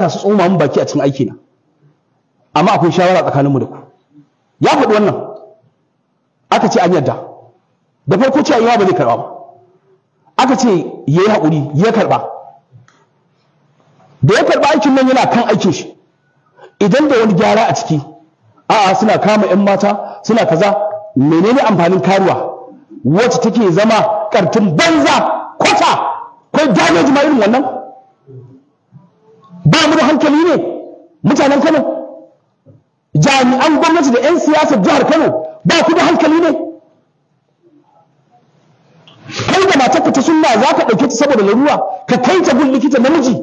su tsoma mun baki a cikin aiki na, amma akwai shawara tsakaninmu da ku. Ya faɗi wannan, aka ce an yarda. Da farko ce yawa ba zai karɓa ba, aka ce ya yi haƙuri, ya karɓa. Da ya karɓa aikin nan yana kan aikin shi, idan da wani gyara a ciki, a'a suna kama 'yan mata suna kaza, menene amfanin karuwa wacce take zama ƙartin banza kwata, kai damage ma irin wannan? Ba mu da hankali ne mutanen Kano? Jami'an gwamnati da 'yan siyasar jihar Kano ba ku da hankali ne? Kai da matarka ta sunna za ka ɗauke ta saboda larura ka kai ta gun likita namiji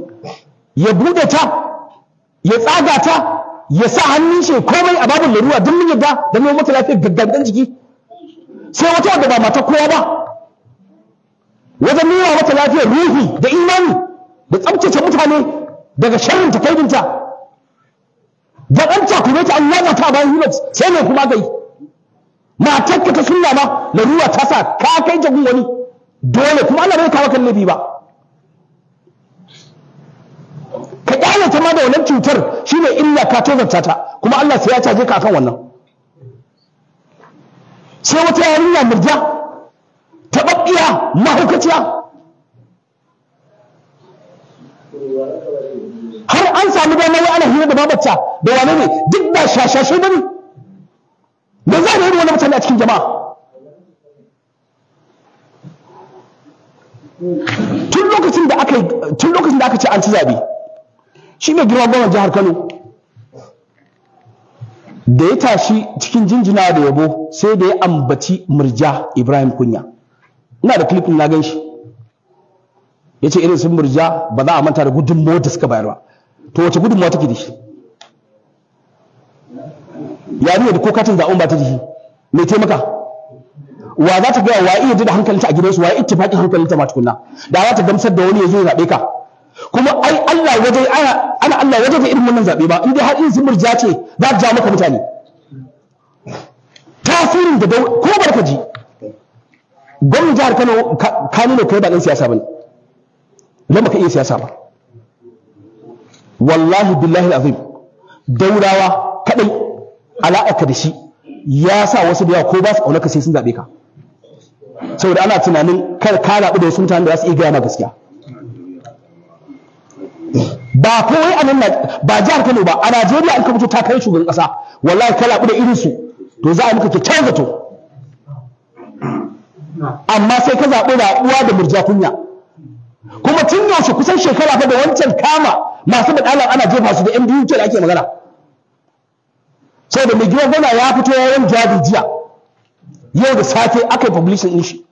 ya buɗe ta ya tsaga ta ya sa hannun shi komai a babin larura don mun yadda da mai mata lafiyar gaggangan jiki, sai wata wadda ba mata kowa ba wajen nuna mata lafiyar ruhi da imani da tsabtace mutane daga sharrin ta kaidinta da ɗan takume ta an yaba ta bayan hilux, sai ne kuma gai matarka ta sunna ma larura ta sa ka kai ta gun wani dole, kuma Allah bai kawo kan laifi ba. Ka kyale ta ma da wannan cutar shine illa, ka tozarta ta, kuma Allah sai ya caje ka akan wannan. Sai wata yarinya murja taɓaɓɓiya mahaukaciya, har an samu damar wai ana hira da babarta da wane ne, duk ba shashashe bane. Me za a yi wani mutane a cikin jama'a? Tun lokacin da aka ce an ci zabe, shi mai girma gwamnan jihar Kano da ya tashi cikin jinjina da yabo sai da ya ambaci Murja Ibrahim Kunya. Ina da clip na gan shi, ya ce irin sun Murja ba za a manta da gudunmawar da suka bayar ba. To wace gudunmawa take da shi? Yarinya da ko katin zaɓen ba ta da shi, mai taimaka? Wa za ta gaya wa iya da hankalinta a gidansu, wa ya ittifaƙin hankalinta ma tukunna, da za ta gamsar da wani ya zo ya zaɓe ka? Kuma ai Allah waje ana Allah waje da irin wannan zaɓe ba, in dai har in sun Murja ce za ta ja maka mutane. Tasirin da ko barka ji gwamnatin jihar Kano ka nuna kai ba ɗan siyasa bane, dan baka iya siyasa ba. Wallahi billahi azim daurawa kadai alaƙa da shi ya sa wasu da yawa ko ba su ƙaunarka sai sun zaɓe ka, saboda ana tunanin kar ka rabu da wasu mutanen da za su iya gaya ma gaskiya. Ba kawai a nan ba jihar Kano ba, a Najeriya an ka fito ta kai shugaban ƙasa, wallahi ka rabu da irin su to za a maka kyakkyawan zato. Amma sai ka zaɓi raɓuwa da Murja Kunya, kuma tun yaushe kusan shekara fa da wancan kama masu badalan ana jefa su da yan biyu da ake magana. Saboda mai gidan gwamna ya fito yayin jawabi jiya, yau da safe aka yi publishing din shi,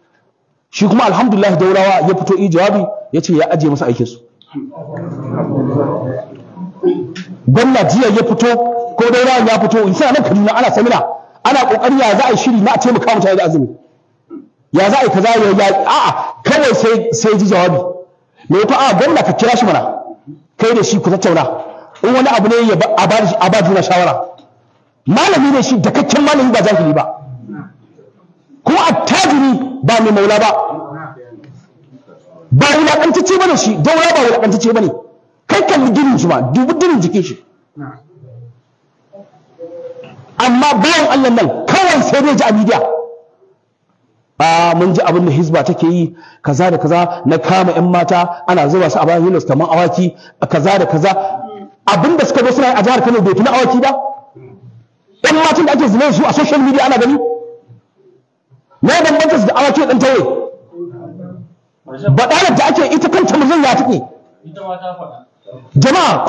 shi kuma alhamdulillah daurawa ya fito yi jawabi ya ce ya ajiye masa aikinsu. Gwamna jiya ya fito ko daurawa ya fito in sa nan Kaduna ana samina, ana kokari ya za a yi shiri na a taimaka mutane da azumi, ya za a yi kaza ya a'a kawai sai ji jawabi me ko a gwamna ka kira shi mana kai da shi ku tattauna, in wani abu ne ya a ba juna shawara. Malami ne shi, dakakken malami ba jahili ba, kuma attajiri ba mai maula ba wulaƙantacce bane shi, daura ba wulaƙantacce bane. Kai kalli ginin shi ma, dubi ginin jikin shi. Amma bayan Allah nan kawai sai dai ji a media mun ji abin da Hizba take yi kaza da kaza na kama 'yan mata ana zuba su a bayan hilos kamar awaki kaza da kaza. Abin da suka zo suna a jihar Kano bai fi na awaki ba. 'Yan matan da ake zina su a social media ana gani, na bambanta su da awaki da ɗan tawaye. Baɗalar da ake ita kanta murzan ya take. Jama'a